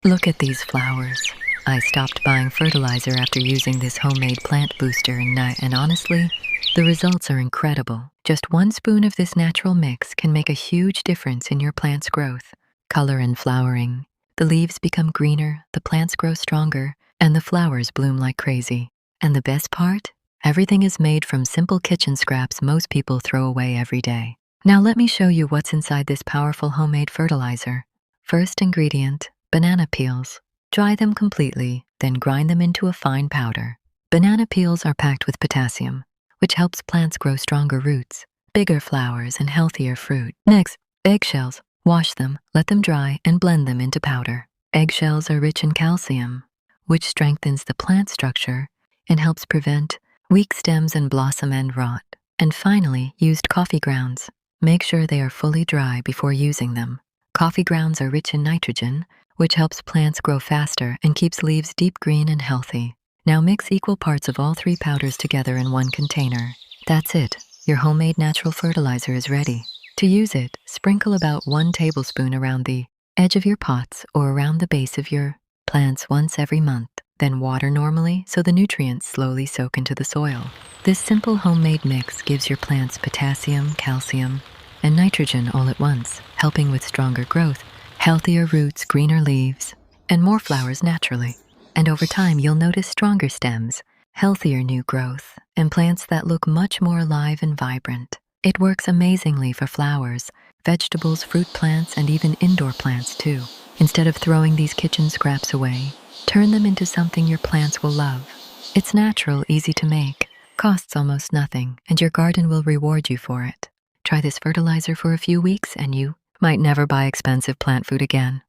Look at these flowers. I stopped buying fertilizer after using this homemade plant booster and honestly, the results are incredible. Just 1 spoon of this natural mix can make a huge difference in your plant's growth, color and flowering. The leaves become greener, the plants grow stronger, and the flowers bloom like crazy. And the best part? Everything is made from simple kitchen scraps most people throw away every day. Now let me show you what's inside this powerful homemade fertilizer. First ingredient, banana peels. Dry them completely, then grind them into a fine powder. Banana peels are packed with potassium, which helps plants grow stronger roots, bigger flowers, and healthier fruit. Next, eggshells. Wash them, let them dry, and blend them into powder. Eggshells are rich in calcium, which strengthens the plant structure and helps prevent weak stems and blossom end rot. And finally, used coffee grounds. Make sure they are fully dry before using them. Coffee grounds are rich in nitrogen, which helps plants grow faster and keeps leaves deep green and healthy. Now mix equal parts of all 3 powders together in one container. That's it. Your homemade natural fertilizer is ready. To use it, sprinkle about 1 tablespoon around the edge of your pots or around the base of your plants once every month. Then water normally so the nutrients slowly soak into the soil. This simple homemade mix gives your plants potassium, calcium, and nitrogen all at once, helping with stronger growth, healthier roots, greener leaves, and more flowers naturally. And over time, you'll notice stronger stems, healthier new growth, and plants that look much more alive and vibrant. It works amazingly for flowers, vegetables, fruit plants, and even indoor plants too. Instead of throwing these kitchen scraps away, turn them into something your plants will love. It's natural, easy to make, costs almost nothing, and your garden will reward you for it. Try this fertilizer for a few weeks and you might never buy expensive plant food again.